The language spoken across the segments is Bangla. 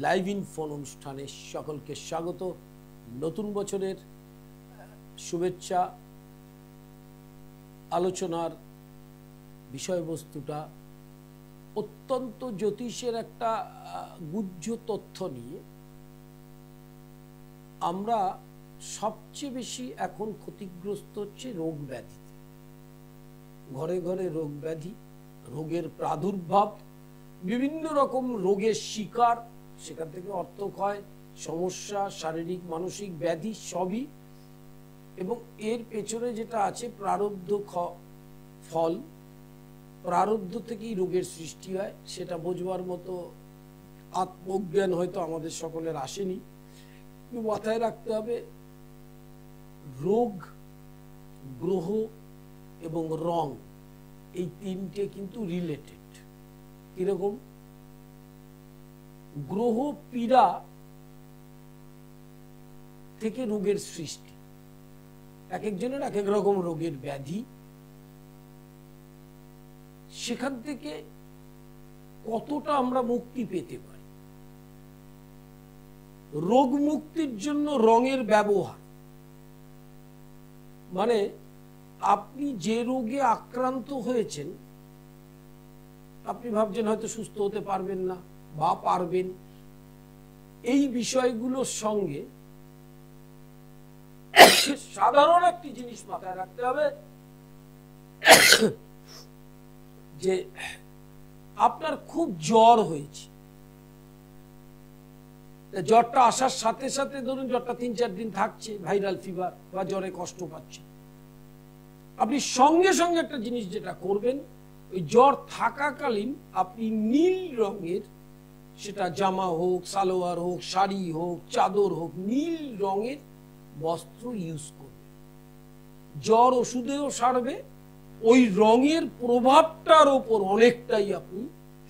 লাইভ ইন ফোন অনুষ্ঠানে সকলকে স্বাগত। নতুন বছরের শুভেচ্ছা। আলোচনার বিষয়বস্তুটা অত্যন্ত জ্যোতিষের একটা গুহ্য তথ্য নিয়ে। আমরা সবচেয়ে বেশি এখন ক্ষতিগ্রস্ত হচ্ছে রোগ ব্যাধিতে। ঘরে ঘরে রোগ ব্যাধি, রোগের প্রাদুর্ভাব, বিভিন্ন রকম রোগের শিকার, সেখান থেকে অর্থক্ষয়, সমস্যা, শারীরিক মানসিক ব্যাধি সবই। এবং এর পেছনে যেটা আছে প্রারব্ধ ফল, প্রারব্ধ থেকেই রোগের সৃষ্টি হয়। সেটা বোঝবার মতো আত্মজ্ঞান হয়তো আমাদের সকলের আসেনি। কিন্তু মাথায় রাখতে হবে, রোগ, গ্রহ এবং রং এই তিনটে কিন্তু রিলেটেড। কিরকম? গ্রহ পীড়া থেকে রোগের সৃষ্টি, এক একজনের এক এক রকম রোগের ব্যাধি। সেখান থেকে কতটা আমরা মুক্তি পেতে পারি? রোগ মুক্তির জন্য রঙের ব্যবহার, মানে আপনি যে রোগে আক্রান্ত হয়েছেন, আপনি ভাবছেন হয়তো সুস্থ হতে পারবেন না বা পারবেন। এই বিষয়গুলোর সঙ্গে সাধারণ একটি জিনিস মাথায় রাখতে হবে, যে আপনার খুব জ্বর হয়েছে। জ্বরটা আসার সাথে সাথে ধরুন জ্বরটা ৩-৪ দিন থাকছে, ভাইরাল ফিভার বা জ্বরে কষ্ট পাচ্ছে। আপনি সঙ্গে সঙ্গে একটা জিনিস যেটা করবেন, ওই জ্বর থাকাকালীন আপনি নীল রঙের, সেটা জামা হোক, সালোয়ার হোক, শাড়ি হোক, চাদর হোক, নীল রঙের বস্ত্র ইউজ করবেন। জ্বর ওষুধেও সারবে, ওই রঙের প্রভাবটার ওপর অনেকটাই আপনি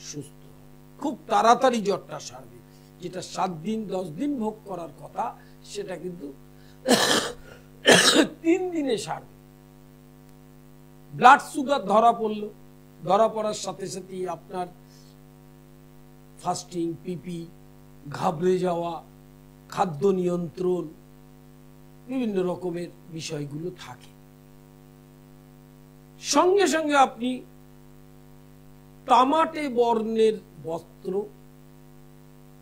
সুস্থ হবেন। খুব তাড়াতাড়ি জ্বরটা সারবে। যেটা 7 দিন 10 দিন ভোগ করার কথা, সেটা কিন্তু 3 দিনে সারবে। ব্লাড সুগার ধরা পড়লো, ধরা পড়ার সাথে সাথে আপনার ফাস্টিং, পিপি, ঘাবড়ে যাওয়া, খাদ্য নিয়ন্ত্রণ, বিভিন্ন রকমের বিষয়গুলো থাকে। সঙ্গে সঙ্গে আপনি তামাটে বর্ণের বস্ত্র,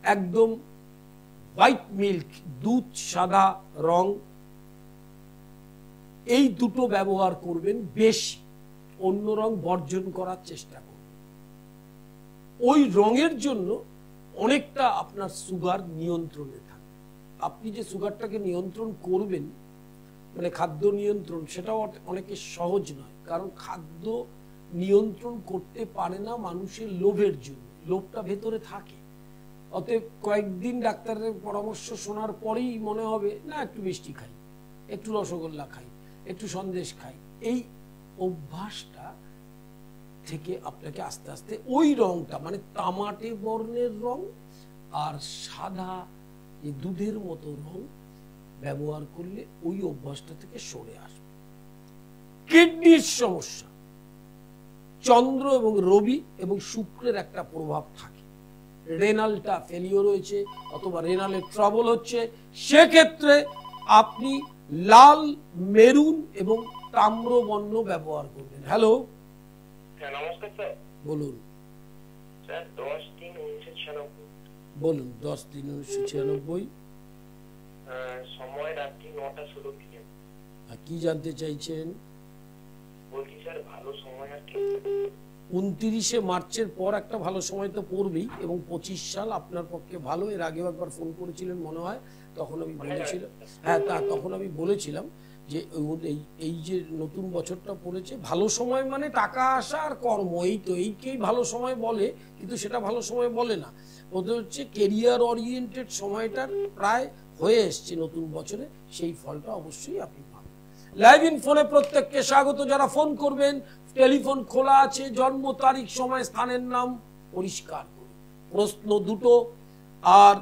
একদম হোয়াইট মিল্ক, দুধ সাদা রং, এই দুটো ব্যবহার করবেন বেশি। অন্য রং বর্জন করার চেষ্টা করবেন। ওই রঙের জন্য অনেকটা আপনার সুগার নিয়ন্ত্রণে থাকে। আপনি যে সুগারটাকে নিয়ন্ত্রণ করবেন, মানে খাদ্য নিয়ন্ত্রণ, সেটাও অনেকে সহজ নয়। কারণ খাদ্য নিয়ন্ত্রণ করতে পারে না মানুষের লোভের জন্য। লোভটা ভেতরে থাকে। অতএব কয়েকদিন ডাক্তারের পরামর্শ শোনার পরেই মনে হবে না, একটু মিষ্টি খাই, একটু রসগোল্লা খাই, একটু সন্দেশ খাই। এই অভ্যাসটা থেকে আপনাকে আস্তে আস্তে ওই রংটা, মানে তামাটে বর্ণের রং আর সাদা যে দুধের মতো রং ব্যবহার করলে ওই অভ্যাসটা থেকে সরে আসবে। কিডনির সমস্যা, চন্দ্র এবং রবি এবং শুক্রের একটা প্রভাব থাকে। রেনালটা ফেলিওর হয়েছে অথবা রেনালের ট্রাবল হচ্ছে, সেক্ষেত্রে আপনি লাল, মেরুন এবং তাম্র বর্ণ ব্যবহার করবেন। হ্যালো, নমস্কার স্যার। বলুন স্যার, 10-3-1996। বলুন। 10-3-1996। সময় রাত্রি 9:16 PM। কি জানতে চাইছেন? বলছি স্যার, ভালো সময় আর কি? 29শে মার্চের পর একটা ভালো সময় তো পড়বেই, এবং 25 সাল আপনার পক্ষে ভালো। এর আগেও একবার ফোন করেছিলেন মনে হয়, তখন আমি বলেছিলাম, হ্যাঁ, তখন আমি বলেছিলাম যে এই যে নতুন বছরটা পড়েছে, ভালো সময় মানে টাকা আসা আর কর্ম, এইকেই ভালো সময় বলে, কিন্তু সেটা ভালো সময় বলে না। ওদের হচ্ছে কেরিয়ার ওরিয়েন্টেড সময়টার প্রায় হয়ে এসছে নতুন বছরে, সেই ফলটা অবশ্যই আপনি পাবেন। লাইভ ইন ফোনে প্রত্যেককে স্বাগত। যারা ফোন করবেন, টেলিফোন খোলা আছে। জন্ম তারিখ, সময়, স্থানের নাম পরিষ্কার করুন। প্রশ্ন দুটো। আর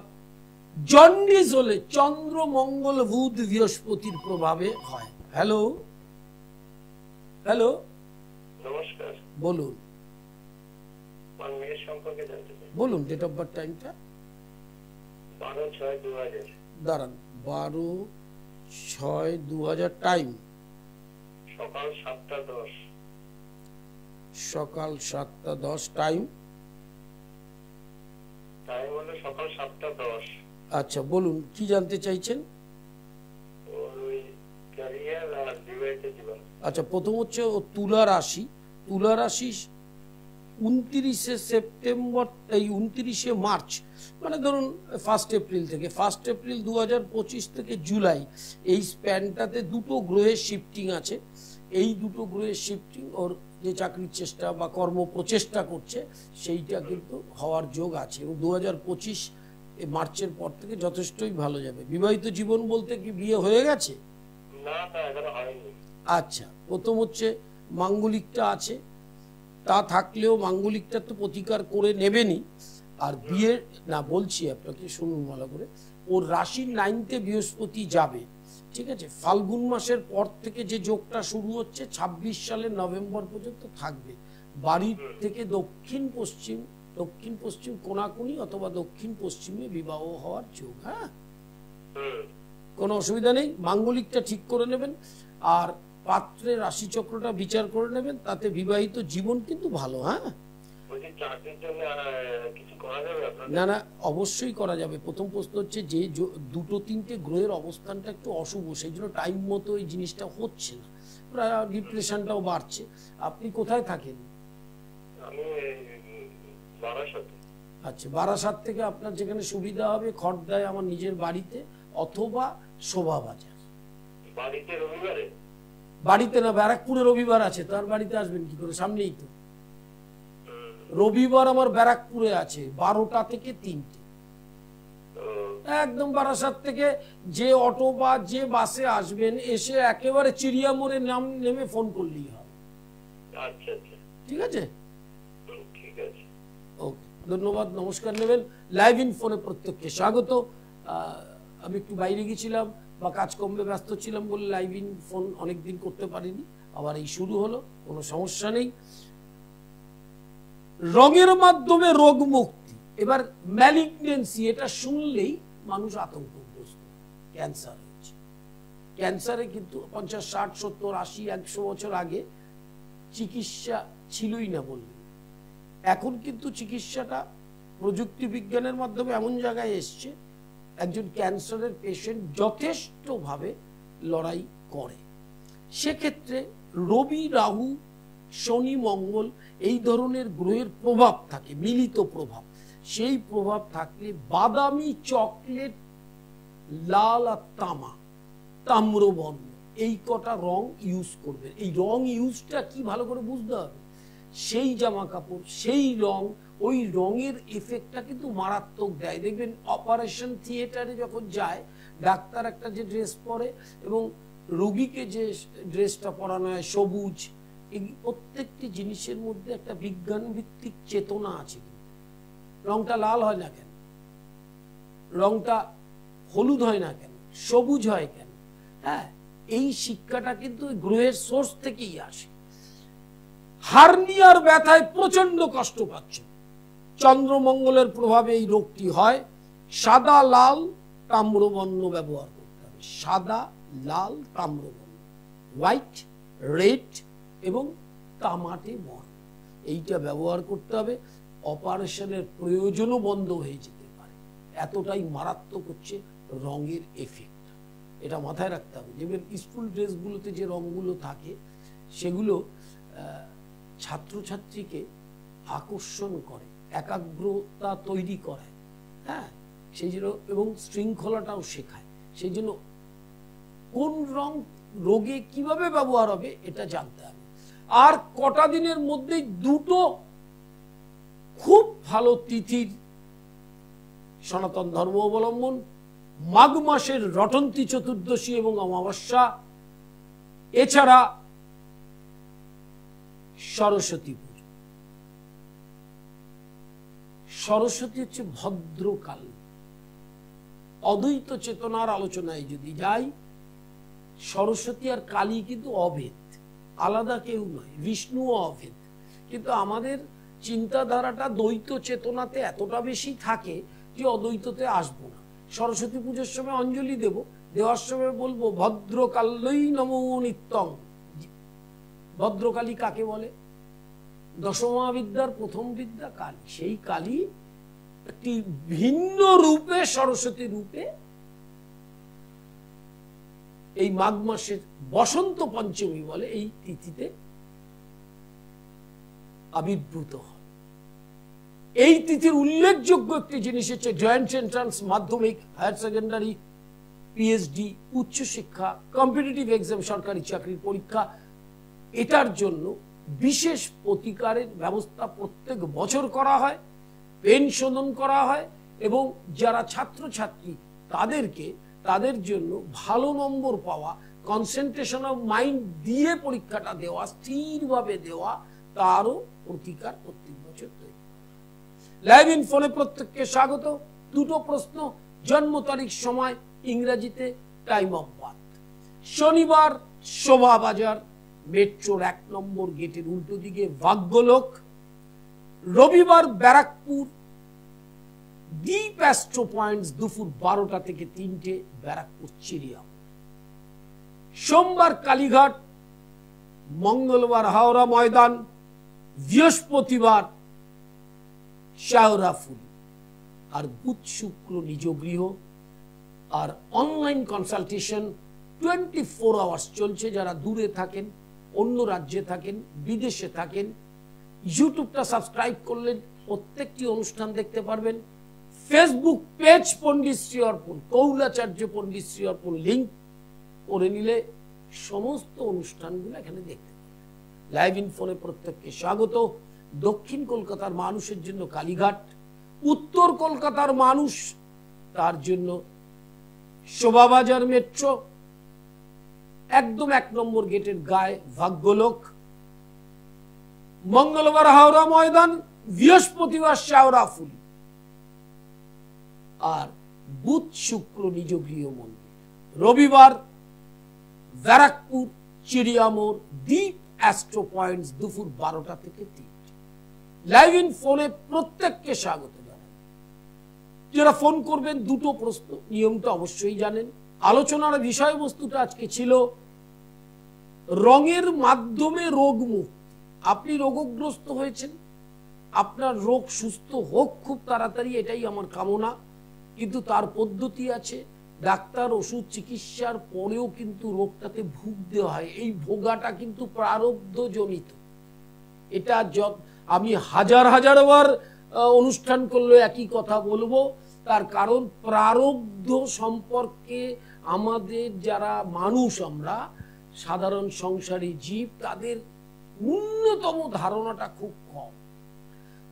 জন্ডিস হলে চন্দ্র, মঙ্গল, বুধ, বৃহস্পতির প্রভাবে হয়। হ্যালো, হ্যালো, নমস্কার। বলুন। মেয়ের সম্পর্কে জানতে চাই। বলুন ডেট অফ বার্থ, টাইমটা। 12/6/2000 দাঁড়ান, 12/6/2000, টাইম সকাল 7টা 10। সকাল 7টা 10, টাইম টাইম হলো সকাল 7টা 10। আচ্ছা, বলুন কি জানতে চাইছেন? ওই ক্যারিয়ার আর বিবাহিত জীবন। আচ্ছা, প্রথম হচ্ছে ও তুলা রাশি। তুলা রাশি 29শে সেপ্টেম্বর, এই 29শে মার্চ, মানে ধরুন 1 এপ্রিল থেকে 1 এপ্রিল 2025 থেকে জুলাই, এই স্প্যানটাতে দুটো গ্রহের শিফটিং আছে। এই দুটো গ্রহের শিফটিং ওর যে চাকরির চেষ্টা বা কর্ম প্রচেষ্টা করছে সেইটা কিন্তু হওয়ার যোগ আছে, এবং 2025 মার্চের পর থেকে যথেষ্টই ভালো যাবে। বিবাহিত জীবন বলতে কি বিয়ে হয়ে গেছে? না, তা এখনো হয়নি। আচ্ছা, প্রথম হচ্ছে মাঙ্গলিকটা আছে, তা থাকলেও মাঙ্গলিকটা তো প্রতিকার করে নেবেনই। আর বিয়ে না, বলছি আপনাকে শুনুন ভালো করে, ওর রাশির 9তে বৃহস্পতি যাবে, ঠিক আছে? ফাল্গুন মাসের পর থেকে যে যোগটা শুরু হচ্ছে 26 সালের নভেম্বর পর্যন্ত থাকবে। বাড়ির থেকে দক্ষিণ পশ্চিম কোনাকুনি অথবা দক্ষিণ পশ্চিমে বিবাহ হওয়ার যোগ। হ্যাঁ, কোনো অসুবিধা নেই। মাঙ্গলিকটা ঠিক করে নেবেন আর পাত্রের রাশিচক্রটা বিচার করে নেবেন, তাতে বিবাহিত জীবন কিন্তু ভালো। হ্যাঁ, না না, অবশ্যই করা যাবে। প্রথম প্রশ্ন হচ্ছে যে দুটো তিনটে গ্রহের অবস্থানটা একটু অশুভ, সেই জন্য টাইম মতো এই জিনিসটা হচ্ছে না, প্রায় ডিপ্রেশনটাও বাড়ছে। আপনি কোথায় থাকেন? আচ্ছা, বারাসাত থেকে আপনার যেখানে সুবিধা হবে খড়দায় আমার নিজের বাড়িতে, অথবা শোভা বাজার। বাড়িতে না, ব্যারাকপুরে রবিবার আছে, তার বাড়িতে আসবেন কি করে? সামনেই তো রবিবার আমার ব্যারাকপুরে আছে 12টা থেকে 3টে। একদম বারাসাত থেকে যে অটো বা যে বাসে আসবেন, এসে একেবারে চিড়িয়া মোড়ে নেমে ফোন করলেই হবে। ঠিক আছে, ওকে, ধন্যবাদ, নমস্কার নেবেন। লাইভ ইন ফোনে প্রত্যেককে স্বাগত। আমি একটু বাইরে গেছিলাম বা কাজকর্মে ব্যস্ত ছিলাম বলে লাইভ ইন ফোন অনেকদিন করতে পারিনি, আবার এই শুরু হলো, কোনো সমস্যা নেই। রঙের মাধ্যমে রোগ মুক্তি। এবার ম্যালিগনেন্সি, এটা শুনলেই মানুষ আতঙ্কগ্রস্ত। ক্যান্সার হয়েছে, ক্যান্সারে কিন্তু 50, 60, 70, 80, 100 বছর আগে চিকিৎসা ছিলই না বললে। এখন কিন্তু চিকিৎসাটা প্রযুক্তি বিজ্ঞানের মাধ্যমে এমন জায়গায় এসছে, একজন ক্যান্সারের পেশেন্ট যথেষ্টভাবে লড়াই করে। সেক্ষেত্রে রবি, রাহু, শনি, মঙ্গল এই ধরনের গ্রহের প্রভাব থাকে, মিলিত প্রভাব। সেই প্রভাব থাকলে বাদামি, চকলেট, লাল আর তাম্রবর্ণ, এই কটা রং ইউজ করবে। এই রং ইউজটা কি ভালো করে বুঝতে হবে। সেই জামা কাপড়, সেই রং, ওই রঙের এফেক্টটা কিন্তু মারাত্মক দেয়। দেখবেন অপারেশন থিয়েটারে যখন যায়, ডাক্তার একটা যে ড্রেস পরে এবং রোগীকে যে ড্রেসটা পরানো হয় সবুজ, এই প্রত্যেকটি জিনিসের মধ্যে একটা বিজ্ঞান ভিত্তিক চেতনা আছে। রংটা লাল হয় না কেন, রংটা হলুদ হয় না কেন, সবুজ হয় কেন? হ্যাঁ, এই শিক্ষাটা কিন্তু গ্রহের সোর্স থেকেই আসে। হার্নিয়ার ব্যথায় প্রচন্ড কষ্ট পাচ্ছে, চন্দ্রমঙ্গলের প্রভাবে এই রোগটি হয়। সাদা, লাল, তাম্রবর্ণ ব্যবহার করতে হবে। সাদা, লাল, তাম্রবর্ণ, হোয়াইট, রেড এবং তামাটে বর্ণ, এইটা ব্যবহার করতে হবে। অপারেশনের প্রয়োজনও বন্ধ হয়ে যেতে পারে, এতটাই মারাত্মক হচ্ছে রঙের এফেক্ট। এটা মাথায় রাখতে হবে। যেমন স্কুল ড্রেসগুলোতে যে রঙগুলো থাকে, সেগুলো ছাত্রছাত্রীকে আকর্ষণ করে, একাগ্রতা তৈরি করে। হ্যাঁ, সেই জন্য, এবং শৃঙ্খলাটাও শেখায়। সেই জন্য কোন রং রোগে কিভাবে ব্যবহার হবে এটা জানতে হবে। আর কটা দিনের মধ্যেই দুটো খুব ভালো তিথির সনাতন ধর্ম অবলম্বন, মাঘ মাসের রটন্তী চতুর্দশী এবং অমাবস্যা, এছাড়া সরস্বতী পুজো। সরস্বতী হচ্ছে ভদ্রকাল। অদ্বৈত চেতনার আলোচনায় যদি যাই, সরস্বতী আর কালী কিন্তু অভেদ, আলাদা কেউ নয়, বিষ্ণুও অভেদ। কিন্তু আমাদের চিন্তাধারাটা দ্বৈত চেতনাতে এতটা বেশি থাকে যে অদ্বৈততে আসবো না। সরস্বতী পুজোর সময় অঞ্জলি দেওয়ার সময় বলবো ভদ্রকাল্যই নমো নিত্যং। ভদ্রকালী কাকে বলে? দশমা বিদ্যার প্রথম বিদ্যা কালী। সেই কালী একটি ভিন্ন রূপে, সরস্বতী রূপে এই মাঘ মাসের বসন্ত পঞ্চমী বলে এই তিথিতে আবির্ভূত হয়। এই তিথির উল্লেখযোগ্য একটি জিনিস হচ্ছে জয়েন্ট এন্ট্রান্স, মাধ্যমিক, হায়ার সেকেন্ডারি, পিএইচডি, উচ্চশিক্ষা, কম্পিটিটিভ এক্সাম, সরকারি চাকরির পরীক্ষা। এটার জন্য বিশেষ প্রতিকারের ব্যবস্থা প্রত্যেক বছর করা হয়, পেন শোধন করা হয়, এবং যারা ছাত্রছাত্রী তাদের জন্য ভালো নম্বর পাওয়া, কনসেন্ট্রেশন অফ মাইন্ড দিয়ে পরীক্ষাটা দেওয়া, স্থিরভাবে দেওয়া, তারও প্রতিকার প্রত্যেক বছর তৈরি। লাইভ ইন ফোনে প্রত্যেককে স্বাগত। দুটো প্রশ্ন, জন্ম তারিখ, সময়, ইংরেজিতে টাইম অফ বার্থ। শনিবার শোভাবাজার মেট্রোর 1 নম্বর গেটের উল্টো দিকে ভাগ্যলোক। রবিবার ব্যারাকপুর ডিপ অ্যাস্ট্রো পয়েন্টস দুপুর 12টা থেকে 3টে, ব্যারাকপুর চিড়িয়া। সোমবার কালীঘাট, মঙ্গলবার হাওড়া ময়দান, বৃহস্পতিবার শাওরাফুল, আর বুধ শুক্র নিজ গৃহ। আর অনলাইন কনসালটেশন 24 আওয়ার্স চলছে। যারা দূরে থাকেন, অন্য রাজ্যে থাকেন, বিদেশে থাকেন, ইউটিউবটা সাবস্ক্রাইব করলেন প্রত্যেকটি অনুষ্ঠান দেখতে পারবেন। ফেসবুক পেজ পণ্ডিতশ্রী অর্পণ, কৌলাচার্য পণ্ডিতশ্রী অর্পণ লিংক করে নিলে সমস্ত অনুষ্ঠানগুলো এখানে দেখতে পাবেন। লাইভ ইন ফোনে প্রত্যেককে স্বাগত। দক্ষিণ কলকাতার মানুষের জন্য কালীঘাট, উত্তর কলকাতার মানুষ তার জন্য শোভাবাজার মেট্রো, একদম 1 নম্বর গেটের গায়ে ভাগ্যলোক। মঙ্গলবার হাওড়া ময়দান, বৃহস্পতিবার শাওরাফুল, আর বুধ শুক্র নিজ গৃহ মন্দির। রবিবার Barrackpore Chiriamore deep astro points দুপুর 12টা থেকে 3টে। লাইভ ইন ফোনে প্রত্যেককে স্বাগত জানাই। যারা ফোন করবেন, দুটো প্রশ্ন, নিয়মটা অবশ্যই জানেন। আলোচনার বিষয়বস্তুটা আজকে ছিল রঙের মাধ্যমে রোগ মুক্তি। আপনি রোগগ্রস্ত হয়েছেন, আপনার রোগ সুস্থ হোক খুব তাড়াতাড়ি, এটাই আমার কামনা। কিন্তু তার পদ্ধতি আছে। ডাক্তার ওষুধ চিকিৎসার পরেও কিন্তু রোগটাতে ভুগতে হয়। এই ভোগাটা কিন্তু প্রারব্ধ জনিত। এটা আমি হাজার বার অনুষ্ঠান করলে একই কথা বলবো। তার কারণ প্রারব্ধ সম্পর্কে আমাদের যারা মানুষ, আমরা সাধারণ সংসারী জীব, তাদের ন্যূনতম ধারণাটা খুব কম।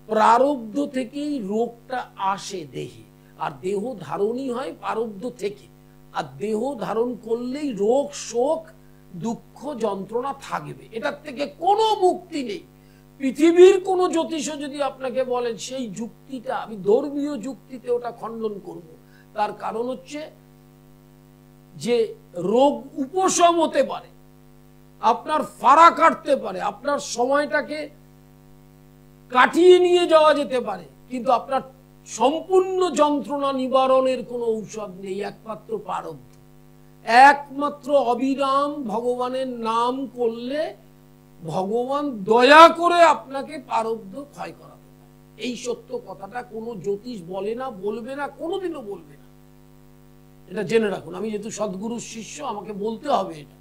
প্রারব্ধ থেকেই রোগটা আসে দেহে, আর দেহ ধারণই হয় প্রারব্ধ থেকে। আর দেহ ধারণ করলেই রোগ, শোক, দুঃখ, যন্ত্রণা থাকবে। এটার থেকে কোনো মুক্তি নেই। পৃথিবীর কোন জ্যোতিষ যদি আপনাকে বলেন, সেই যুক্তিটা আমি ধর্মীয় যুক্তিতে ওটা খণ্ডন করব। তার কারণ হচ্ছে যে রোগ উপশম হতে পারে, আপনার ফাড়া কাটতে পারে, আপনার সময়টাকে কাটিয়ে নিয়ে যাওয়া যেতে পারে, কিন্তু আপনার সম্পূর্ণ যন্ত্রণা নিবারণের কোনো ঔষধ নেই। একমাত্র প্রারব্ধ, একমাত্র অবিরাম ভগবানের নাম করলে ভগবান দয়া করে আপনাকে প্রারব্ধ ক্ষয় করাতে পারে। এই সত্য কথাটা কোনো জ্যোতিষ বলে না, বলবে না, কোনোদিনও বলবে না। এটা জেনে রাখুন। আমি যেহেতু সদ্গুরুর শিষ্য, আমাকে বলতে হবে এটা।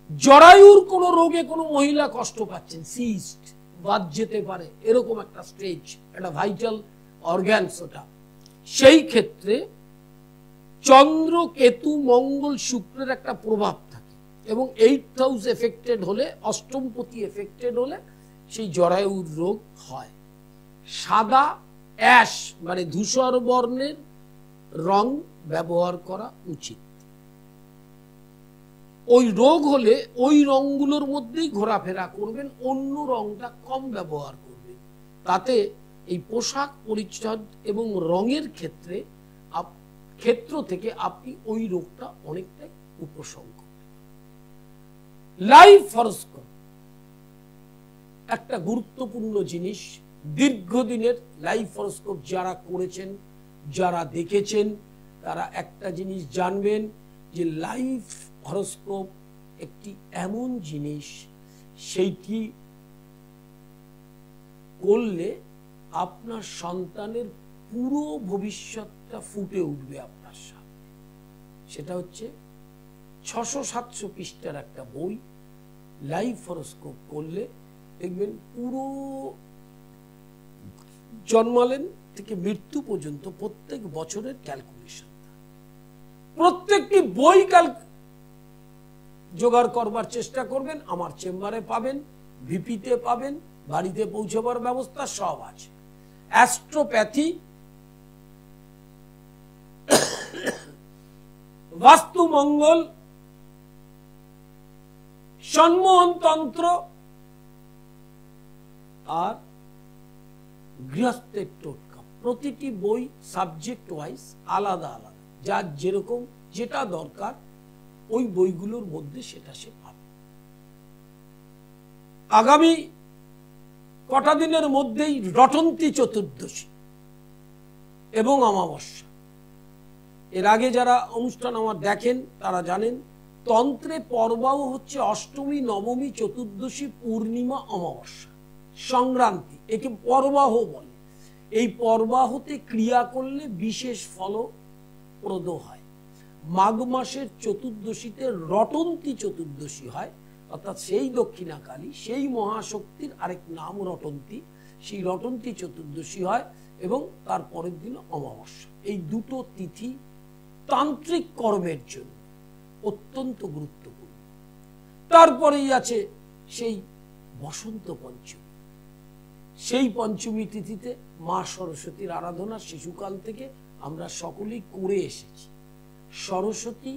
জরায়ুর কোন রোগে কোনো মহিলা কষ্ট পাচ্ছেন, সিস্ট, বাদ যেতে পারে, এরকম একটা স্টেজ, একটা ভাইটাল অর্গানস ওটা। সেই ক্ষেত্রে চন্দ্র, কেতু, মঙ্গল, শুক্রের একটা প্রভাব থাকে, এবং 8th হাউস এফেক্টেড হলে, অষ্টমপতি এফেক্টেড হলে সেই জরায়ুর রোগ হয়। সাদা অ্যাশ মানে ধূসর বর্ণের রং ব্যবহার করা উচিত। ওই রোগ হলে ওই রংগুলোর মধ্যেই ঘোরাফেরা করবেন, অন্য রংটা কম ব্যবহার করবেন। তাতে এই পোশাক পরিচ্ছদ এবং রঙের ক্ষেত্র থেকে আপনি ওই রোগটা অনেকটাই উপশম করবেন। লাইভ হরোস্কোপ একটা গুরুত্বপূর্ণ জিনিস। দীর্ঘদিনের লাইভ হরোস্কোপ যারা করেছেন যারা দেখেছেন তারা একটা জিনিস জানবেন যে লাইফ হরোস্কোপ একটি এমন জিনিস, সেইটি করলে আপনার সন্তানের পুরো ভবিষ্যৎটা ফুটে উঠবে আপনার সামনে। সেটা হচ্ছে 600-700 পৃষ্ঠার একটা বই। লাইফ হরোস্কোপ করলে দেখবেন পুরো জন্মালেন থেকে মৃত্যু পর্যন্ত প্রত্যেক বছরের ক্যালকুলেশন, প্রত্যেকটি বই জোগাড় করবার চেষ্টা করবেন। আমার চেম্বারে পাবেন, ভিপিতে পাবেন, বাড়িতে পৌঁছবার ব্যবস্থা সব আছে। অ্যাস্ট্রোপ্যাথি, বাস্তু মঙ্গল, সম্মোহন তন্ত্র আর গৃহস্থের টোটকা, প্রতিটি বই সাবজেক্ট ওয়াইজ আলাদা আলাদা, যার যেরকম যেটা দরকার ওই বইগুলোর মধ্যে সেটা সে পাবে। আগামী কটা দিনের মধ্যেই রটন্তী চতুর্দশী এবং অমাবস্যা। এর আগে যারা অনুষ্ঠান আমার দেখেন তারা জানেন তন্ত্রে পর্বাহ হচ্ছে অষ্টমী, নবমী, চতুর্দশী, পূর্ণিমা, অমাবস্যা, সংক্রান্তি, একে পর্বাহ বলে। এই পর্বাহতে ক্রিয়া করলে বিশেষ ফলপ্রদ হয়। মাঘ মাসের চতুর্দশীতে রটন্তী চতুর্দশী হয়, অর্থাৎ সেই দক্ষিণাকালী, সেই মহাশক্তির আরেক নাম রটন্তী, সেই রটন্তী চতুর্দশী হয় এবং তার পরের দিন অমাবস্যা। এই দুটো তিথি তান্ত্রিক কর্মের জন্য অত্যন্ত গুরুত্বপূর্ণ। তারপরেই আছে সেই বসন্ত পঞ্চমী। সেই পঞ্চমী তিথিতে মা সরস্বতীর আরাধনা শিশুকাল থেকে আমরা সকলেই করে এসেছি। সরস্বতী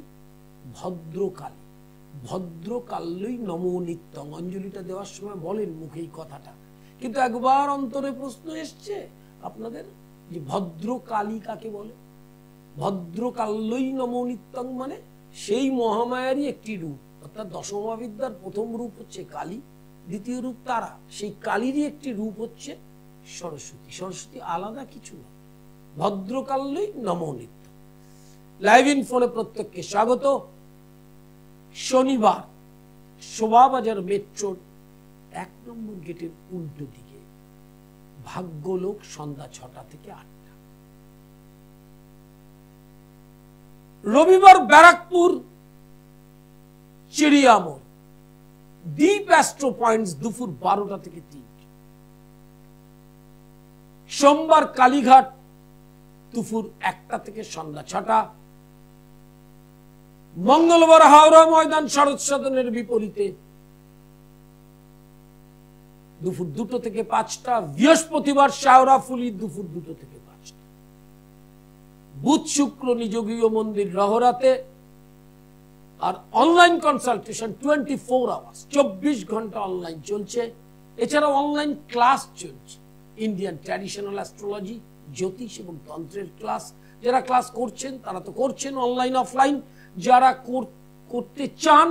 ভদ্রকালী, ভদ্রকাল্যই নমো নিত্যং, অঞ্জলিটা দেওয়ার সময় বলেন মুখে এই কথাটা, কিন্তু একবার অন্তরে প্রশ্ন এসছে আপনাদের যে ভদ্রকালী কাকে বলে? ভদ্রকাল্যই নমো নিত্যং মানে সেই মহামায়ারই একটি রূপ, অর্থাৎ দশমহাবিদ্যার প্রথম রূপ হচ্ছে কালী, দ্বিতীয় রূপ তারা, সেই কালীরই একটি রূপ হচ্ছে সরস্বতী। সরস্বতী আলাদা কিছু না, ভদ্রকাল্যই নমো নিত্যং। লাইভ ইন ফোনে প্রত্যেককে স্বাগত। শনিবার শোভাবাজার মেট্রোর 1 নম্বর গেটের উল্টো দিকে ভাগ্যলোক, সন্ধ্যা 6টা থেকে 8টা। রবিবার ব্যারাকপুর চিড়িয়ামোড় দ্বীপ অ্যাস্ট্রো পয়েন্টস দুপুর 12টা থেকে 3টে। সোমবার কালীঘাট দুপুর 1টা থেকে সন্ধ্যা 6টা। মঙ্গলবার হাওড়া ময়দান শরৎ সদনের বিপরীতে দুপুর 2টো থেকে 5টা। বৃহস্পতিবার শাওরাফুলি দুপুর 2টো থেকে 5টা। বুধ শুক্র নিযোগীয় মন্দির রহরাতে। আর অনলাইন কনসালটেশন 24 আওয়ার্স, 24 ঘন্টা অনলাইন চলছে। এছাড়াও অনলাইন ক্লাস চলছে, ইন্ডিয়ান ট্র্যাডিশনাল অ্যাস্ট্রোলজি, জ্যোতিষ এবং তন্ত্রের ক্লাস। যারা ক্লাস করছেন তারা তো করছেন অনলাইন অফলাইন, যারা করতে চান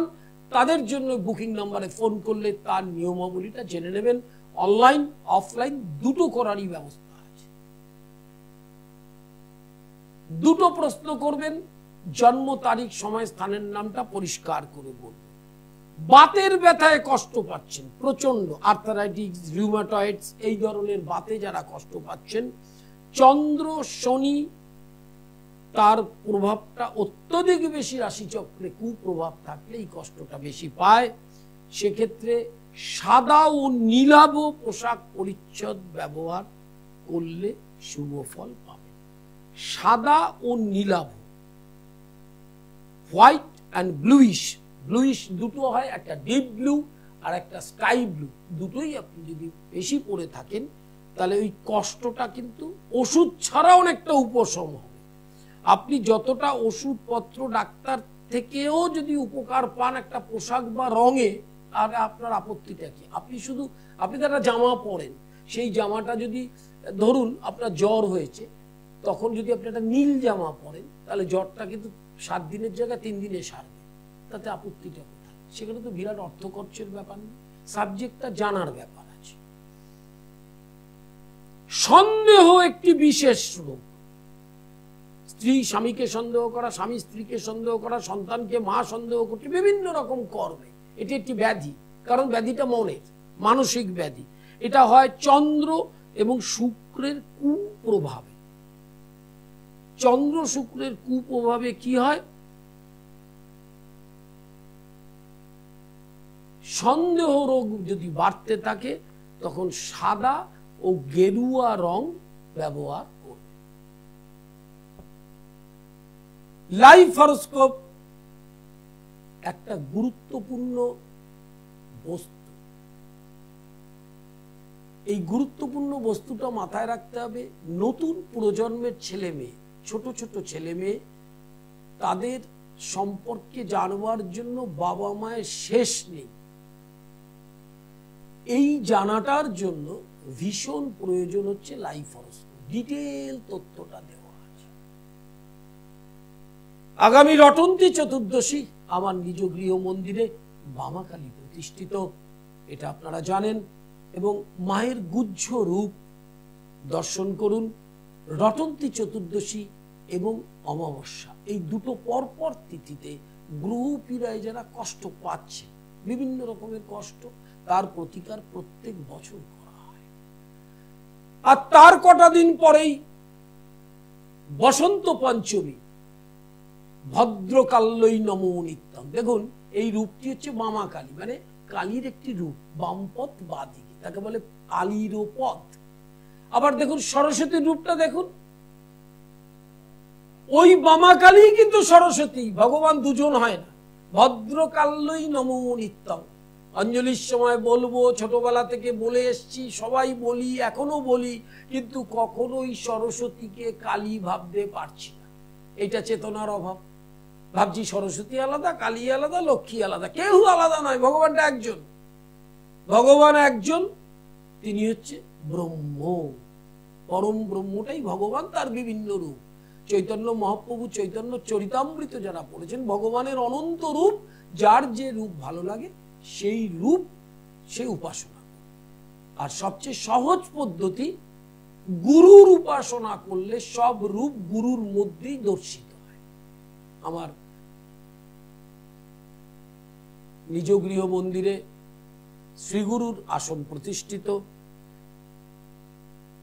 তাদের জন্য বুকিং নাম্বারে ফোন করলে তার নিয়মাবলীটা জেনে নেবেন। অনলাইন অফলাইন দুটো করারই ব্যবস্থা আছে। দুটো প্রশ্ন করবেন, জন্ম তারিখ, সময়, স্থানের নামটা পরিষ্কার করে বলবেন। বাতের ব্যথায় কষ্ট পাচ্ছেন প্রচন্ড, আর্থারাইটিস, রিউমাটয়েডস, এই ধরনের বাতে যারা কষ্ট পাচ্ছেন, চন্দ্র শনি তার প্রভাবটা অত্যধিক বেশি, রাশিচক্রে কুপ্রভাব থাকলে এই কষ্টটা বেশি পায়। সেক্ষেত্রে সাদা ও নীলাভ পোশাক পরিচ্ছদ ব্যবহার করলে শুভ ফল পাবে। সাদা ও নীলাভ, হোয়াইট অ্যান্ড ব্লুইশ, ব্লুইশ দুটো হয়, একটা ডিপ ব্লু আর একটা স্কাই ব্লু, দুটোই আপনি যদি বেশি পরে থাকেন তাহলে ওই কষ্টটা কিন্তু ওষুধ ছাড়া অনেকটা উপশম হবে। আপনি যতটা ওষুধপত্র ডাক্তার থেকেও যদি উপকার পান একটা পোশাক বা রঙে, আর আপনার আপত্তিটা কি? আপনি তো একটা জামা পরেন, সেই জামাটা যদি ধরুন আপনার জ্বর হয়েছে, তখন যদি আপনি একটা নীল জামা পরেন তাহলে জ্বরটা কিন্তু 7 দিনের জায়গায় 3 দিনে সারবে, তাতে আপত্তিটা কোথায়? সেখানে তো বিরাট অর্থ খরচের ব্যাপার নেই, সাবজেক্টটা জানার ব্যাপার আছে। সন্দেহ একটি বিশেষ রোগ, স্ত্রী স্বামীকে সন্দেহ করা, স্বামী স্ত্রীকে সন্দেহ করা, সন্তানকে মা সন্দেহ করছে, বিভিন্ন রকম কর্মে। এটি একটি ব্যাধি, কারণ ব্যাধিটা মনের, মানসিক ব্যাধি। এটা হয় চন্দ্র এবং শুক্রের কুপ্রভাবে। চন্দ্র শুক্রের কুপ্রভাবে কি হয়? সন্দেহ রোগ যদি বাড়তে থাকে তখন সাদা ও গেরুয়া রং ব্যবহার করবে। লাইফ হরোস্কোপ একটা গুরুত্বপূর্ণ বস্তু। এই গুরুত্বপূর্ণ বস্তুটা মাথায় রাখতে হবে। নতুন প্রজন্মের ছেলে মেয়ে, ছোট ছোট ছেলে মেয়ে, তাদের সম্পর্কে জানবার জন্য বাবা মায়ের শেষ নেই। এই জানাটার জন্য ভীষণ প্রয়োজন হচ্ছে লাইফ হরোস্কোপ, ডিটেইল তথ্যটা দেওয়া আছে। আগামী রটন্তী চতুর্দশী আমার নিজ গৃহ মন্দিরে বামা কালী প্রতিষ্ঠিত, এটা আপনারা জানেন, এবং মায়ের গুহ্য রূপ দর্শন করুন। রটন্তী চতুর্দশী এবং অমাবস্যা, এই দুটো পরপর তিথিতে গ্রহ পীড়ায় যারা কষ্ট পাচ্ছে, বিভিন্ন রকমের কষ্ট, তার প্রতিকার প্রত্যেক বছর করা হয়। আর তার কটা দিন পরেই বসন্ত পঞ্চমী, ভদ্রকাল্যই নমো নিত্যম। দেখুন, এই রূপটি হচ্ছে বামা কালী, মানে কালীর একটি রূপ, বামপথ বাদিকে, তাকে বলে কালীর পথ। আবার দেখুন সরস্বতীর রূপটা দেখুন, ওই বামা কালী কিন্তু সরস্বতী, ভগবান দুজন হয় না। ভদ্রকাল্যই নমো নিত্যম। অঞ্জলির সময় বলবো, ছোটবেলা থেকে বলে এসছি, সবাই বলি, এখনো বলি, কিন্তু কখনোই সরস্বতীকে কালী ভাবতে পারছি না। এটা চেতনার অভাব। ভাবছি সরস্বতী আলাদা, কালী আলাদা, লক্ষ্মী আলাদা। কেউ আলাদা নয়, ভগবানটা একজন। ভগবান একজন, তিনি হচ্ছে ব্রহ্ম। পরম ব্রহ্মটাই ভগবান, তার বিভিন্ন রূপ। চৈতন্য মহাপ্রভু চৈতন্য চরিতামৃত যারা পড়েছেন, ভগবানের অনন্ত রূপ, যার যে রূপ ভালো লাগে সেই রূপ সে উপাসনা। আর সবচেয়ে সহজ পদ্ধতি, গুরুর উপাসনা করলে সব রূপ গুরুর মধ্যেই দর্শিত হয়। আমার নিজ গৃহ মন্দিরে শ্রীগুরুর আসন প্রতিষ্ঠিত,